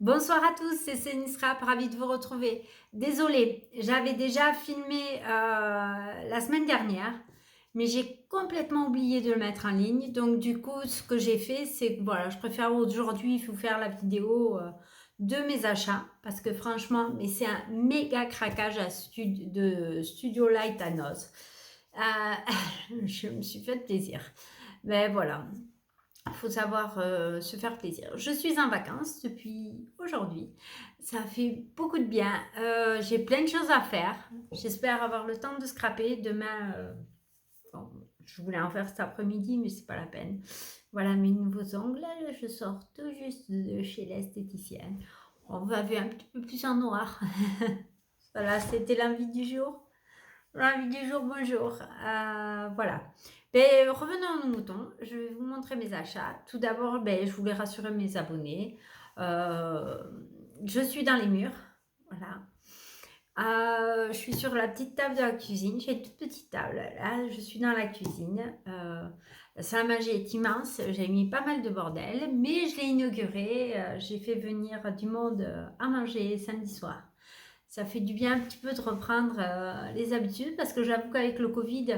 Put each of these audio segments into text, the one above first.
Bonsoir à tous, c'est Céline Scrap, ravie de vous retrouver. Désolée, j'avais déjà filmé la semaine dernière, mais j'ai complètement oublié de le mettre en ligne. Donc du coup, ce que j'ai fait, c'est que voilà, je préfère aujourd'hui vous faire la vidéo de mes achats, parce que franchement, mais c'est un méga craquage de Studio Light à Noz. Je me suis fait plaisir. Ben voilà, il faut savoir se faire plaisir. Je suis en vacances depuis aujourd'hui. Ça fait beaucoup de bien. J'ai plein de choses à faire. J'espère avoir le temps de scraper. Demain, bon, je voulais en faire cet après-midi, mais c'est pas la peine. Voilà mes nouveaux ongles. Je sors tout juste de chez l'esthéticienne. On va voir un petit peu plus en noir. Voilà, c'était l'envie du jour. L'envie du jour, bonjour. Voilà. Ben, revenons à nos moutons. Je vais vous montrer mes achats. Tout d'abord, ben, je voulais rassurer mes abonnés. Euh, je suis dans les murs. Voilà. Je suis sur la petite table de la cuisine. J'ai une toute petite table. Là, je suis dans la cuisine. La salle à manger est immense. J'ai mis pas mal de bordel, mais je l'ai inaugurée. J'ai fait venir du monde à manger samedi soir. Ça fait du bien un petit peu de reprendre les habitudes parce que j'avoue qu'avec le Covid,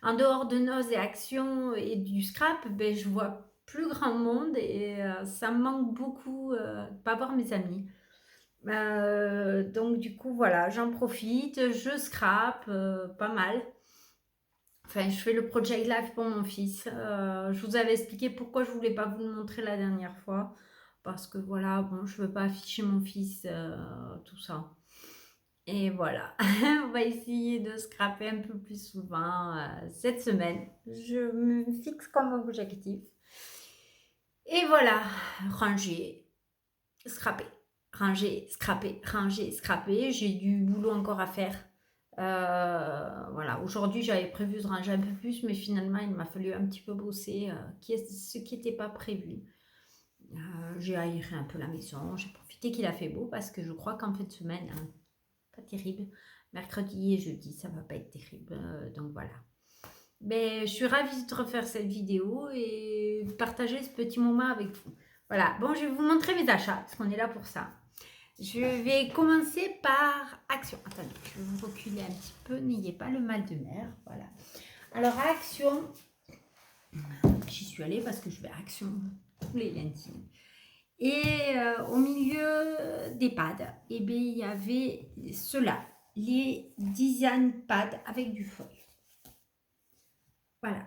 en dehors de Noz et Action et du scrap, ben, je vois plus grand monde et ça me manque beaucoup de ne pas voir mes amis. Donc du coup, voilà, j'en profite, je scrape pas mal. Enfin, je fais le project live pour mon fils. Je vous avais expliqué pourquoi je voulais pas vous le montrer la dernière fois. Parce que voilà, bon, je veux pas afficher mon fils, tout ça. Et voilà, on va essayer de scraper un peu plus souvent cette semaine. Je me fixe comme objectif. Et voilà, ranger, scraper, ranger, scraper, ranger, scraper. J'ai du boulot encore à faire. Voilà, aujourd'hui j'avais prévu de ranger un peu plus, mais finalement il m'a fallu un petit peu bosser, ce qui n'était pas prévu. J'ai aéré un peu la maison, j'ai profité qu'il a fait beau parce que je crois qu'en fin de semaine, hein, pas terrible. Mercredi et jeudi, ça va pas être terrible. Donc voilà. Mais je suis ravie de refaire cette vidéo et de partager ce petit moment avec vous. Voilà. Bon, je vais vous montrer mes achats parce qu'on est là pour ça. Je vais commencer par Action. Attendez, je vais vous reculer un petit peu. N'ayez pas le mal de mer. Voilà. Alors, à Action, j'y suis allée parce que je vais à Action tous les lundis. Et au milieu des pads, eh bien, il y avait ceux-là, les design pads avec du foil. Voilà.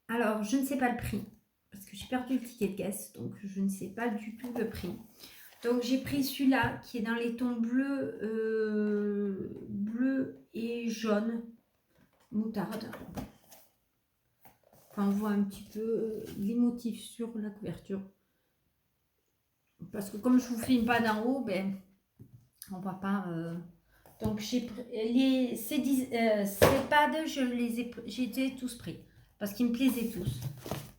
Alors, je ne sais pas le prix, parce que j'ai perdu le ticket de caisse, donc je ne sais pas du tout le prix. Donc, j'ai pris celui-là, qui est dans les tons bleu et jaune, moutarde. Enfin, on voit un petit peu les motifs sur la couverture. Parce que comme je vous filme pas d'en haut, ben, on voit pas... Donc ces pads, j'ai tous pris parce qu'ils me plaisaient tous.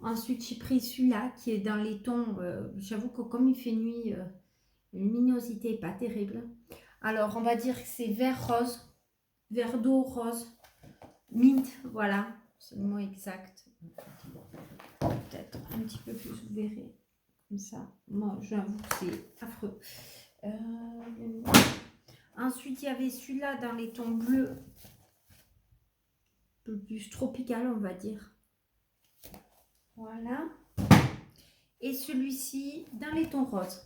Ensuite, j'ai pris celui-là qui est dans les tons. J'avoue que comme il fait nuit, la luminosité n'est pas terrible. Alors, on va dire que c'est vert rose, vert d'eau rose, mint, voilà, c'est le mot exact. Peut-être un petit peu plus, vous verrez, comme ça. Moi, j'avoue que c'est affreux. Ensuite, il y avait celui-là dans les tons bleus, un peu plus tropical, on va dire. Voilà. Et celui-ci dans les tons roses.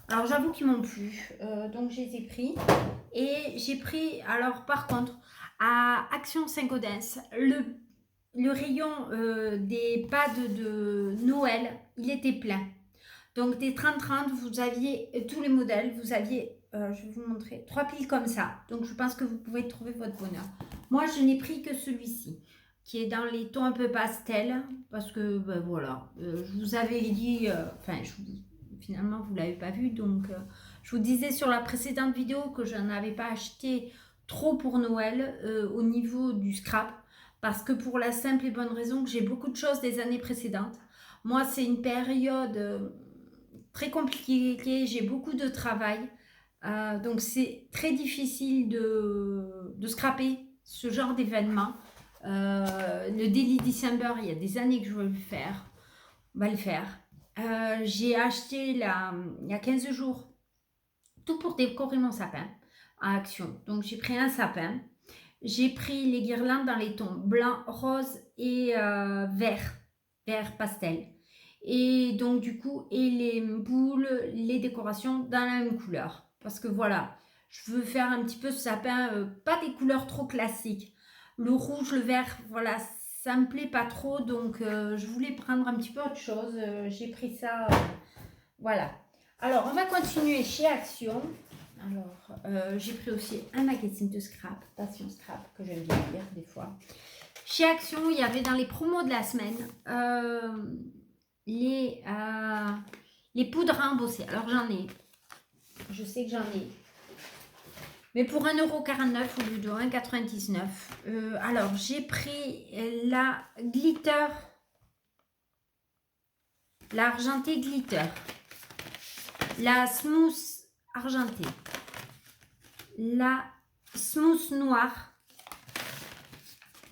Alors, j'avoue qu'ils m'ont plu. Donc, je les ai pris. Et j'ai pris, alors par contre, à Action Saint-Gaudens, le rayon des pads de Noël, il était plein. Donc, des 30-30, vous aviez tous les modèles. Vous aviez, je vais vous montrer, 3 piles comme ça. Donc, je pense que vous pouvez trouver votre bonheur. Moi, je n'ai pris que celui-ci, qui est dans les tons un peu pastel. Parce que, ben voilà, je vous avais dit, finalement, vous ne l'avez pas vu. Donc, je vous disais sur la précédente vidéo que je n'avais pas acheté trop pour Noël au niveau du scrap. Parce que pour la simple et bonne raison que j'ai beaucoup de choses des années précédentes. Moi, c'est une période très compliquée, j'ai beaucoup de travail. Donc, c'est très difficile de scraper ce genre d'événement. Le Daily December, il y a des années que je veux le faire. On va le faire. J'ai acheté il y a 15 jours tout pour décorer mon sapin à Action. Donc j'ai pris un sapin. J'ai pris les guirlandes dans les tons blanc, rose et vert, vert pastel. Et donc du coup, et les boules, les décorations dans la même couleur. Parce que voilà, je veux faire un petit peu ce sapin, pas des couleurs trop classiques. Le rouge, le vert, voilà, ça me plaît pas trop. Donc je voulais prendre un petit peu autre chose. J'ai pris ça, voilà. Alors, on va continuer chez Action. Alors, j'ai pris aussi un magazine de scrap, Passion Scrap, que j'aime bien lire des fois. Chez Action, il y avait dans les promos de la semaine les poudres à embosser. Alors, j'en ai. Je sais que j'en ai. Mais pour 1,49 € au lieu de 1,99 €. Alors, j'ai pris la glitter. L'argenté glitter. La smooth argentée. La smooth noire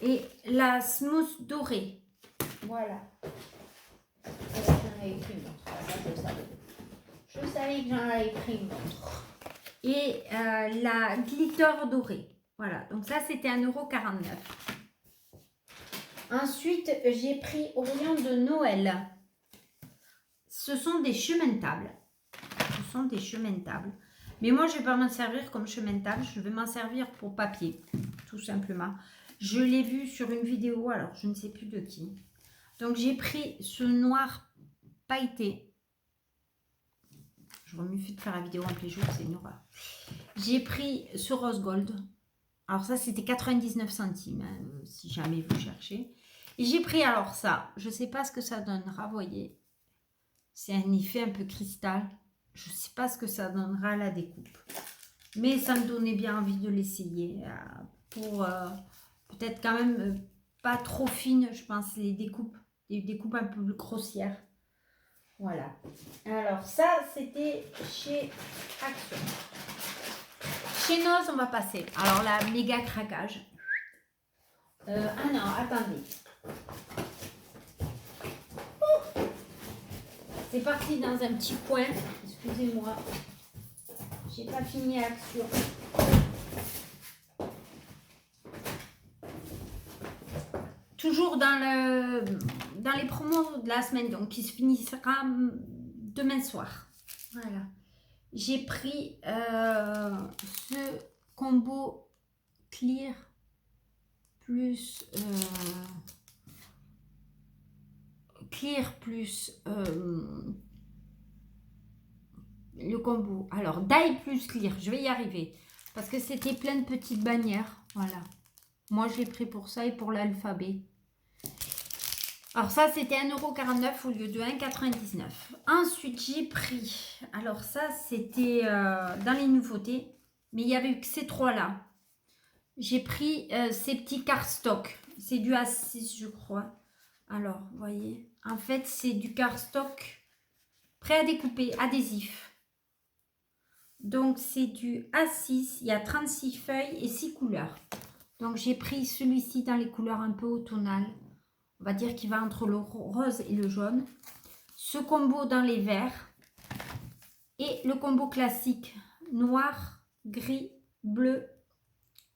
et la smooth dorée. Voilà. J'en avais pris une autre. Je savais que j'en avais pris une autre. Et la glitter dorée. Voilà. Donc ça, c'était 1,49 €. Ensuite, j'ai pris au rayon de Noël. Ce sont des chemins de table. Ce sont des chemins de table. Mais moi, je ne vais pas m'en servir comme chemin de table. Je vais m'en servir pour papier, tout simplement. Je l'ai vu sur une vidéo, alors je ne sais plus de qui. Donc, j'ai pris ce noir pailleté. Je remue de faire la vidéo en plein jour, c'est une horreur. J'ai pris ce rose gold. Alors ça, c'était 99 centimes, hein, si jamais vous cherchez. Et j'ai pris alors ça. Je ne sais pas ce que ça donnera, vous voyez. C'est un effet un peu cristal. Je ne sais pas ce que ça donnera à la découpe. Mais ça me donnait bien envie de l'essayer. Pour peut-être quand même pas trop fine, je pense, les découpes un peu plus grossières. Voilà. Alors ça, c'était chez Action. Chez Noz, on va passer. Alors là, méga craquage. Ah non, attendez. C'est parti dans un petit coin. Excusez-moi. J'ai pas fini Action. Toujours dans les promos de la semaine, donc qui se finira demain soir. Voilà. J'ai pris ce combo clear plus le combo. Alors, die plus clear, je vais y arriver. Parce que c'était plein de petites bannières. Voilà. Moi, je l'ai pris pour ça et pour l'alphabet. Alors ça, c'était 1,49 € au lieu de 1,99 €. Ensuite, j'ai pris... Alors ça, c'était dans les nouveautés. Mais il n'y avait que ces trois-là. J'ai pris ces petits cardstock. C'est du A6, je crois. Alors, vous voyez. En fait, c'est du cardstock prêt à découper, adhésif. Donc, c'est du A6. Il y a 36 feuilles et 6 couleurs. Donc, j'ai pris celui-ci dans les couleurs un peu automnales. On va dire qu'il va entre le rose et le jaune. Ce combo dans les verts. Et le combo classique noir, gris, bleu,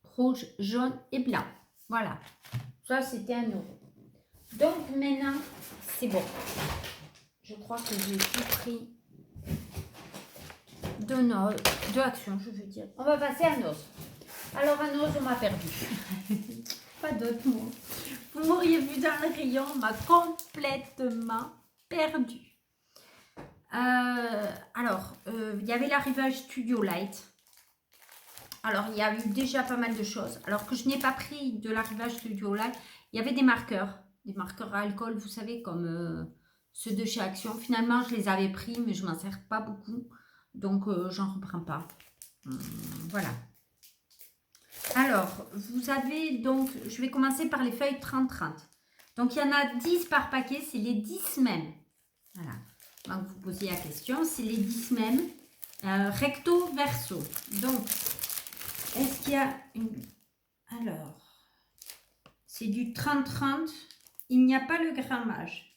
rouge, jaune et blanc. Voilà. Ça, c'était 1 €. Donc, maintenant, c'est bon. Je crois que j'ai tout pris de Action, je veux dire. On va passer à Noz. Alors, à Noz, on m'a perdu. Pas d'autres mots. Vous m'auriez vu dans le rayon, on m'a complètement perdu. Alors, il y avait l'arrivage Studio Light. Alors, il y a eu déjà pas mal de choses. Alors que je n'ai pas pris de l'arrivage Studio Light, il y avait des marqueurs à alcool, vous savez, comme ceux de chez Action. Finalement, je les avais pris, mais je ne m'en sers pas beaucoup. Donc, j'en reprends pas. Voilà. Alors, vous avez donc, je vais commencer par les feuilles 30-30. Donc, il y en a 10 par paquet, c'est les 10 mêmes. Voilà. Donc, vous posiez la question, c'est les 10 mêmes. Recto, verso. Donc, est-ce qu'il y a une... Alors, c'est du 30-30. Il n'y a pas le grammage.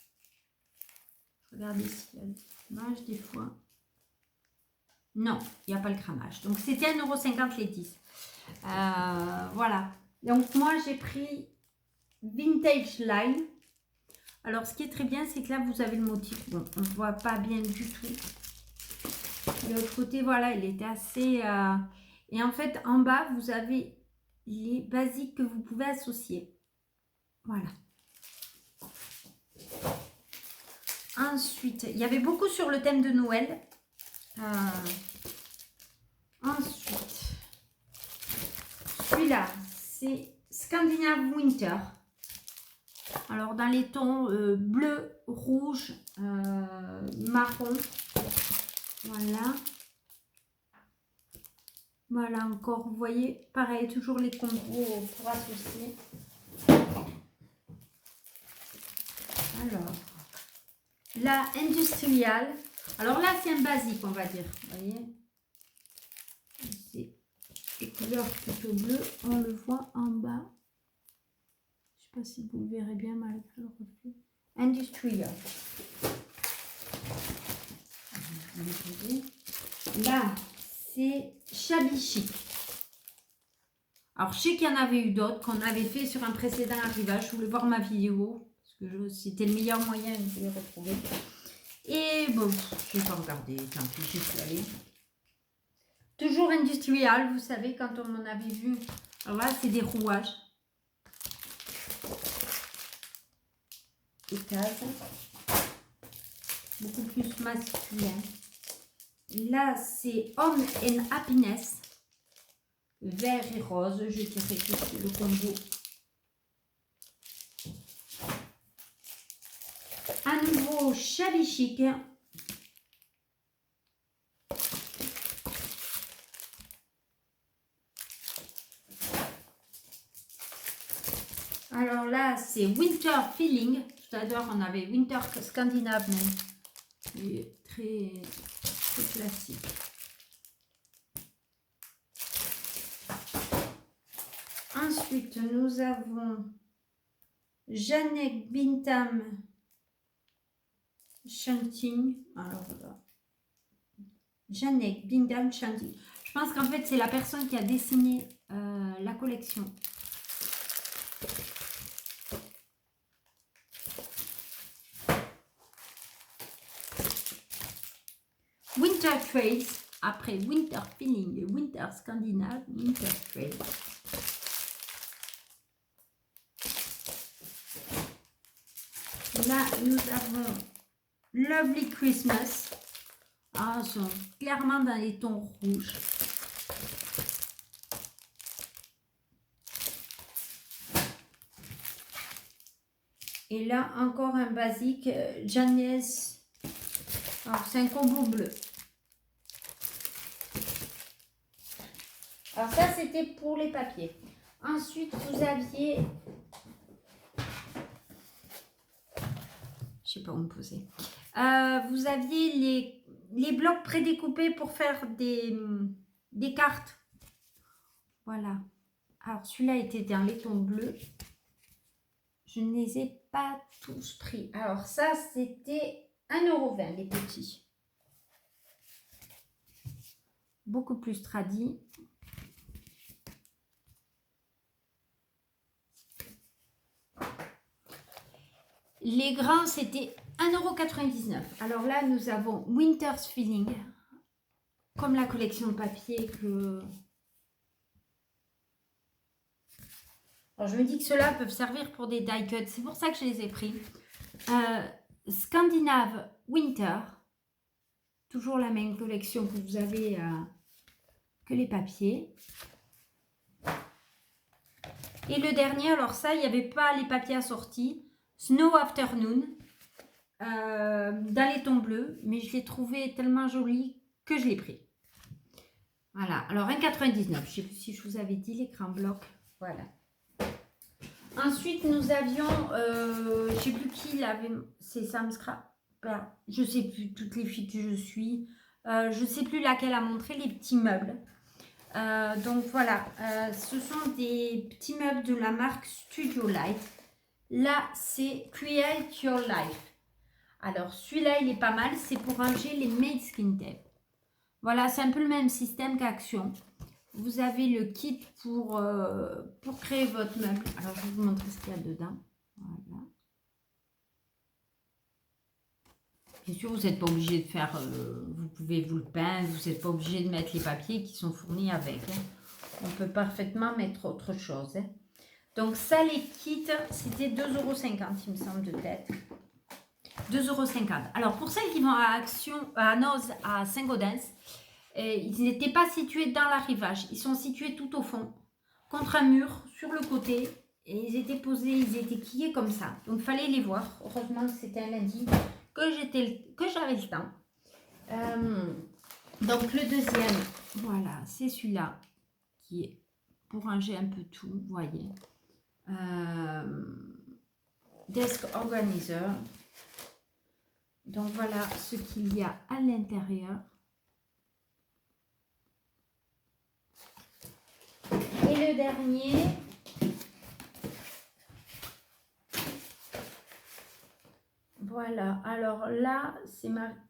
Regardez s'il y a le cramage des fois. Non, il n'y a pas le cramage. Donc, c'était 1,50 € les 10. Voilà. Donc, moi, j'ai pris Vintage Line. Alors, ce qui est très bien, c'est que là, vous avez le motif. Bon, on ne voit pas bien du tout. De l'autre côté, voilà, il était assez... Et en fait, en bas, vous avez les basiques que vous pouvez associer. Voilà. Ensuite, il y avait beaucoup sur le thème de Noël. Ensuite, celui-là, c'est Scandinave Winter. Alors, dans les tons bleu, rouge, marron. Voilà. Voilà, encore, vous voyez, pareil, toujours les combos pour associer. Alors, la industrielle. Alors là, c'est un basique, on va dire. Vous voyez, c'est des couleurs plutôt bleues. On le voit en bas. Je ne sais pas si vous le verrez bien malgré le reflet. Industrial. Là, c'est shabby chic. Alors, je sais qu'il y en avait eu d'autres qu'on avait fait sur un précédent arrivage. Je voulais voir ma vidéo parce que c'était le meilleur moyen de les retrouver. Et bon, je n'ai pas regardé. Tant pis, j'y suis allée. Toujours industrial, vous savez, quand on en avait vu. Alors là, c'est des rouages. Des cases. Beaucoup plus masculin. Là, c'est Home and Happiness. Vert et rose. Je dirais que c'est le combo. À nouveau, shabby chic. Alors là, c'est Winter Feeling. Tout à l'heure, on avait Winter Scandinave, mais très classique. Ensuite, nous avons Janek Bintam Shanting. Alors là, Janek Bintam Shanting. Je pense qu'en fait, c'est la personne qui a dessiné la collection. Winter Trace, après Winter Feeling, Winter Scandinave, Winter Trace. Là, nous avons Lovely Christmas. Ah, ils sont clairement dans les tons rouges. Et là, encore un basique, Janice. Alors, c'est un combo bleu. Alors, ça, c'était pour les papiers. Ensuite, vous aviez... Je sais pas où me poser. Vous aviez les blocs prédécoupés pour faire des cartes. Voilà. Alors, celui-là était dans les tons bleus. Je ne les ai pas tous pris. Alors, ça, c'était 1,20 € les petits. Beaucoup plus tradis. Les grains, c'était 1,99 €. Alors là, nous avons Winter's Feeling. Comme la collection de papier que... Alors, je me dis que ceux-là peuvent servir pour des die cuts. C'est pour ça que je les ai pris. Scandinave Winter. Toujours la même collection que vous avez que les papiers. Et le dernier, alors ça, il n'y avait pas les papiers assortis. Snow Afternoon. Dans les tons bleus. Mais je l'ai trouvé tellement joli que je l'ai pris. Voilà. Alors, 1,99 €. Je ne sais plus si je vous avais dit l'écran bloc. Voilà. Ensuite, nous avions, je ne sais plus qui l'avait, c'est Sam Scrap. Je ne sais plus, toutes les filles que je suis. Je ne sais plus laquelle a montré les petits meubles. Donc voilà, ce sont des petits meubles de la marque Studio Light. Là, c'est Create Your Life. Alors, celui-là, il est pas mal. C'est pour ranger les Made Skin Tape. Voilà, c'est un peu le même système qu'Action. Vous avez le kit pour créer votre meuble. Alors, je vais vous montrer ce qu'il y a dedans. Voilà. Bien sûr, vous n'êtes pas obligé de faire... vous pouvez vous le peindre. Vous n'êtes pas obligé de mettre les papiers qui sont fournis avec. Hein. On peut parfaitement mettre autre chose. Hein. Donc, ça, les kits, c'était 2,50 €, il me semble, de tête. 2,50 €. Alors, pour celles qui vont à Action, à Noz, à Saint-Gaudens, ils n'étaient pas situés dans l'arrivage. Ils sont situés tout au fond, contre un mur, sur le côté. Et ils étaient posés, ils étaient quillés comme ça. Donc, il fallait les voir. Heureusement que c'était un lundi, que j'avais le temps. Donc, le deuxième, voilà, c'est celui-là, qui est pour ranger un peu tout, vous voyez. Desk Organizer. Donc, voilà ce qu'il y a à l'intérieur. Et le dernier, voilà, alors là,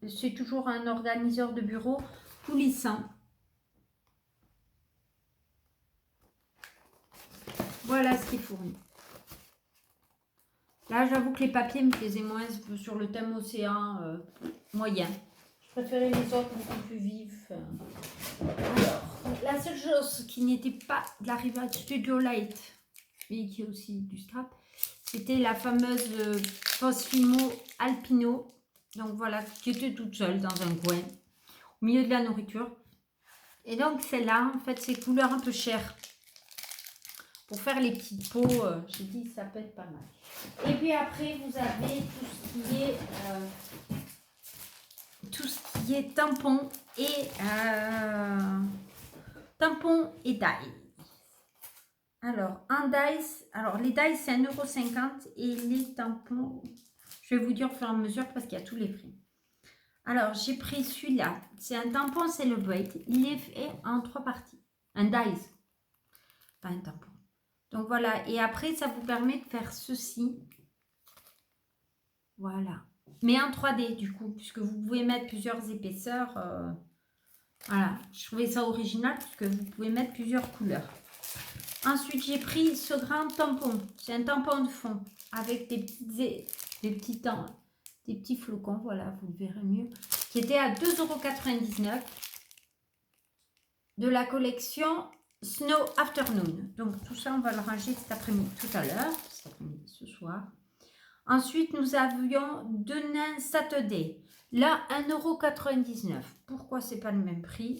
c'est toujours un organiseur de bureau coulissant. Voilà ce qui est fourni. Là, j'avoue que les papiers me plaisaient moins sur le thème océan moyen. Je préférais les autres beaucoup plus vifs. Alors, la seule chose qui n'était pas de la Riva Studio Light, mais qui est aussi du scrap, c'était la fameuse Posfimo Alpino. Donc voilà, qui était toute seule dans un coin, au milieu de la nourriture. Et donc celle-là, en fait, c'est couleur un peu chère. Pour faire les petites pots, j'ai dit ça peut être pas mal. Et puis après, vous avez tout ce qui est tampons et die. Alors, un dice, alors les dice c'est 1,50 € et les tampons, je vais vous dire au fur et à mesure parce qu'il y a tous les prix. Alors, j'ai pris celui-là, c'est un tampon Celebrate, il est fait en 3 parties. Un dice, pas un tampon. Donc voilà, et après ça vous permet de faire ceci. Voilà. Mais en 3D du coup, puisque vous pouvez mettre plusieurs épaisseurs. Voilà, je trouvais ça original puisque vous pouvez mettre plusieurs couleurs. Ensuite, j'ai pris ce grand tampon. C'est un tampon de fond avec des petits flocons. Voilà, vous le verrez mieux. Qui était à 2,99 € de la collection Snow Afternoon. Donc tout ça, on va le ranger cet après-midi, tout à l'heure, cet après-midi, ce soir. Ensuite, nous avions deux nains Saturday. Là, 1,99 €. Pourquoi c'est pas le même prix?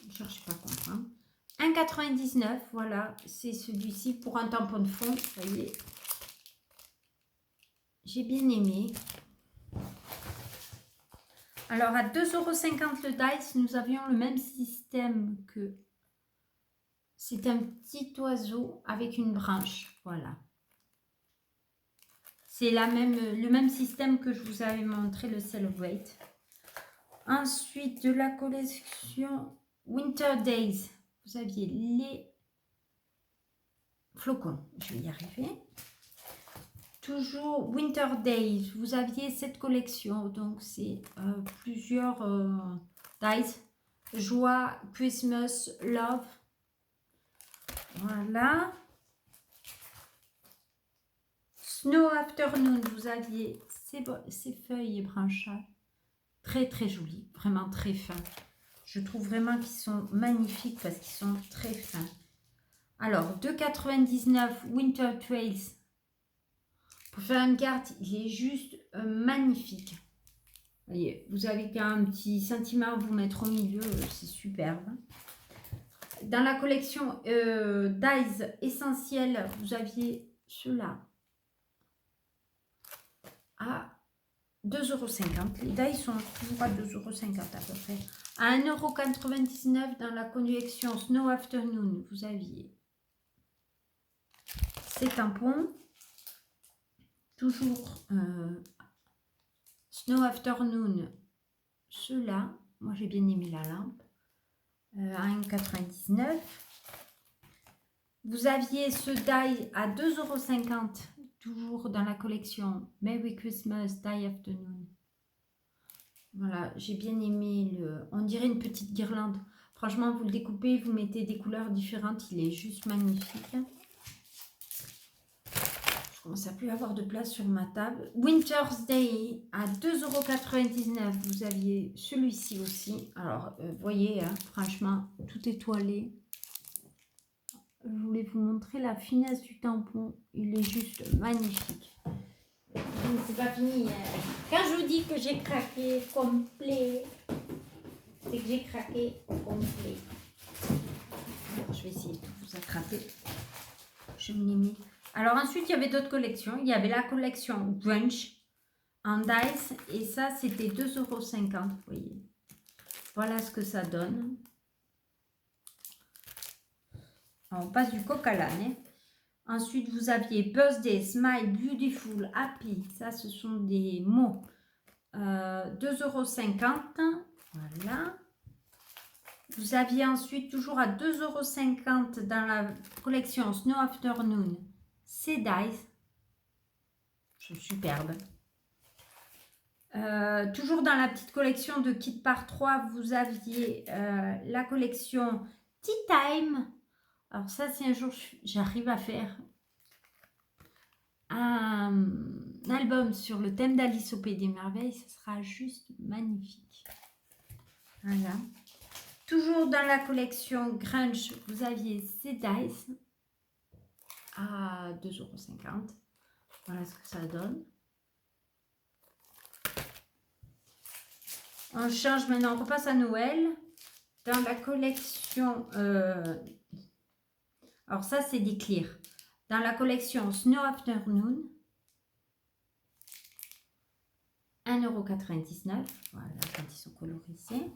Je ne cherche pas à comprendre. 1,99 €, voilà, c'est celui-ci pour un tampon de fond. Vous voyez, j'ai bien aimé. Alors, à 2,50 € le dice, nous avions le même système que... C'est un petit oiseau avec une branche, voilà. C'est le même système que je vous avais montré, le Celebrate. Ensuite, de la collection Winter Days, vous aviez les flocons, je vais y arriver. Toujours Winter Days, vous aviez cette collection, donc c'est plusieurs dice. Joie, Christmas, Love. Voilà. Snow Afternoon, vous aviez ces feuilles et branchages. Très très jolis, vraiment très fins. Je trouve vraiment qu'ils sont magnifiques parce qu'ils sont très fins. Alors, 2,99 € Winter Trails. Pour faire une carte, il est juste magnifique. Voyez, vous avez qu'un petit sentiment à vous mettre au milieu, c'est superbe. Dans la collection Dies Essentiel, vous aviez ceux-là à 2,50 €. Les dies sont toujours à 2,50 € à peu près. À 1,99 € dans la collection Snow Afternoon, vous aviez ces tampons. Toujours Snow Afternoon, ceux-là. Moi, j'ai bien aimé la lampe. À 1,99 €. Vous aviez ce die à 2,50 €, toujours dans la collection Merry Christmas Die Afternoon. Voilà, j'ai bien aimé le... On dirait une petite guirlande. Franchement, vous le découpez, vous mettez des couleurs différentes. Il est juste magnifique. Je commence à plus avoir de place sur ma table. Winter's Day à 2,99 €. Vous aviez celui-ci aussi. Alors, vous voyez, hein, franchement, tout étoilé. Je voulais vous montrer la finesse du tampon. Il est juste magnifique. C'est pas fini. Quand je vous dis que j'ai craqué complet, c'est que j'ai craqué complet. Alors, je vais essayer de vous attraper. Je me l'ai mis. Alors ensuite, il y avait d'autres collections. Il y avait la collection Grunge en dice. Et ça, c'était 2,50 €. Vous voyez. Voilà ce que ça donne. Alors, on passe du coq à l'âne. Hein. Ensuite, vous aviez Birthday, Smile, Beautiful, Happy. Ça, ce sont des mots. 2,50 €. Voilà. Vous aviez ensuite, toujours à 2,50 € dans la collection Snow Afternoon, ces dice. Ils sont superbes. Toujours dans la petite collection de Kit par 3, vous aviez la collection Tea Time. Alors ça, si un jour j'arrive à faire un album sur le thème d'Alice au Pays des Merveilles, ce sera juste magnifique. Voilà. Toujours dans la collection Grunge, vous aviez ces dice à 2,50 €. Voilà ce que ça donne. On change maintenant, on repasse à Noël. Dans la collection... alors ça, c'est des clear. Dans la collection Snow Afternoon, 1,99 €. Voilà, quand ils sont colorisés.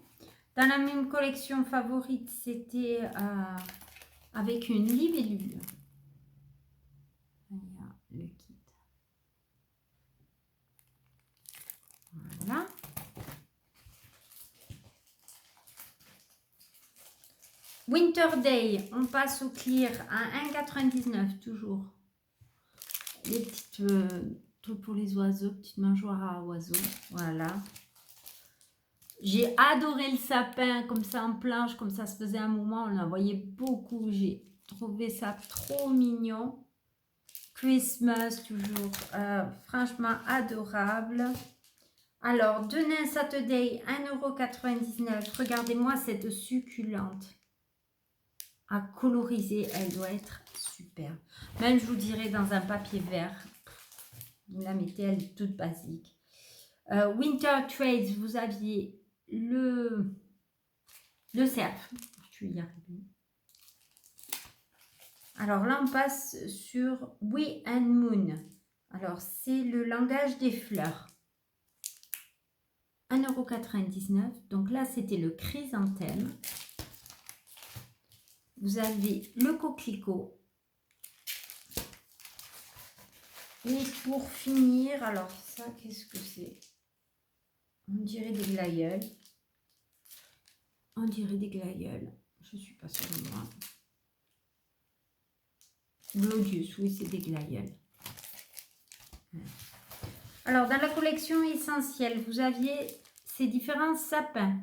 Dans la même collection favorite, c'était avec une libellule. Voilà le kit. Voilà. Winter Day, on passe au clear à 1,99 € toujours. Les petites trucs pour les oiseaux, petites mangeoires à oiseaux. Voilà. J'ai adoré le sapin comme ça en planche, comme ça se faisait un moment, on en voyait beaucoup. J'ai trouvé ça trop mignon. Christmas toujours, franchement adorable. Alors, Denain Saturday, 1,99 €. Regardez-moi cette succulente. À coloriser, elle doit être super. Même, je vous dirais, dans un papier vert. Vous la mettez, elle est toute basique. Winter Trades, vous aviez le cerf. Je vais y arriver. Alors là, on passe sur We and Moon. Alors, c'est le langage des fleurs. 1,99 €. Donc là, c'était le chrysanthème. Vous avez le coquelicot. Et pour finir, alors ça, qu'est-ce que c'est? On dirait des glaïeuls. On dirait des glaïeuls. Je ne suis pas sûre de moi. Glodius, oui, c'est des glaïeuls. Alors, dans la collection essentielle, vous aviez ces différents sapins.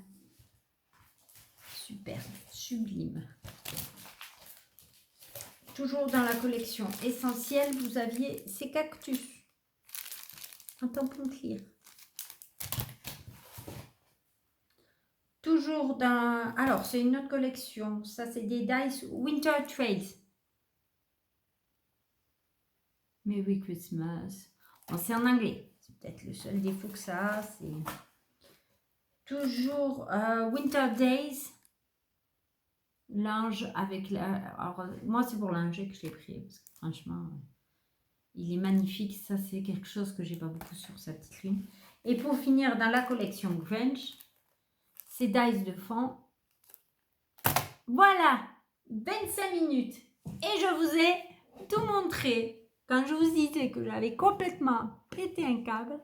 Super, sublime. Toujours dans la collection essentielle, vous aviez ces cactus en tampon clear. Toujours dans... Alors, c'est une autre collection. Ça, c'est des dice Winter Trades. Merry Christmas. Bon, c'est en anglais. C'est peut-être le seul défaut que ça a. C'est toujours Winter Days. Linge avec la... Alors, moi, c'est pour linge que je l'ai pris. Parce que franchement, il est magnifique. Ça, c'est quelque chose que j'ai pas beaucoup sur sa petite lune. Et pour finir, dans la collection Grunge, ces dice de fond. Voilà, 25 minutes. Et je vous ai tout montré. Quand je vous disais que j'avais complètement pété un câble,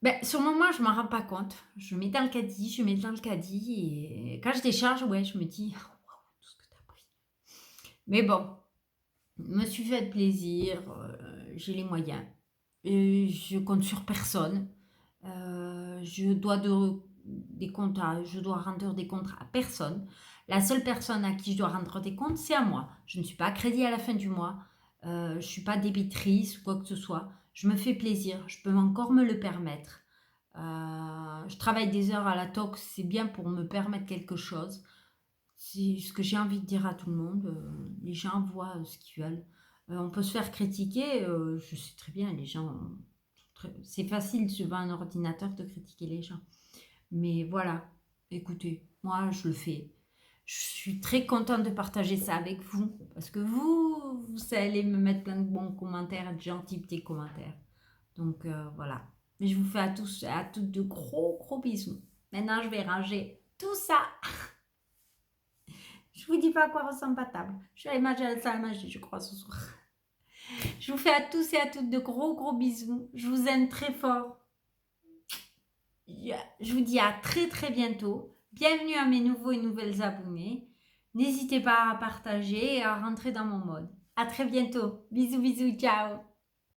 ben, sur le moment, je ne m'en rends pas compte. Je mets dans le caddie, et quand je décharge, ouais, je me dis, oh, wow, tout ce que tu as pris. Mais bon, je me suis fait plaisir, j'ai les moyens. Je compte sur personne. Je dois des comptes je dois rendre des comptes à personne. La seule personne à qui je dois rendre des comptes, c'est à moi. Je ne suis pas à crédit à la fin du mois. Je ne suis pas débitrice ou quoi que ce soit. Je me fais plaisir. Je peux encore me le permettre. Je travaille des heures à la tox, c'est bien pour me permettre quelque chose. C'est ce que j'ai envie de dire à tout le monde. Les gens voient ce qu'ils veulent. On peut se faire critiquer. Je sais très bien, les gens. C'est facile devant un ordinateur de critiquer les gens. Mais voilà, écoutez, moi je le fais. Je suis très contente de partager ça avec vous. Parce que vous allez me mettre plein de bons commentaires, de gentils petits commentaires. Donc voilà. Mais je vous fais à tous et à toutes de gros gros bisous. Maintenant je vais ranger tout ça. Je vous dis pas à quoi ressemble ma table. Je vais aller manger à la salle à manger, je crois, ce soir. Je vous fais à tous et à toutes de gros gros bisous. Je vous aime très fort. Je vous dis à très très bientôt. Bienvenue à mes nouveaux et nouvelles abonnés. N'hésitez pas à partager et à rentrer dans mon mode. À très bientôt. Bisous bisous, ciao.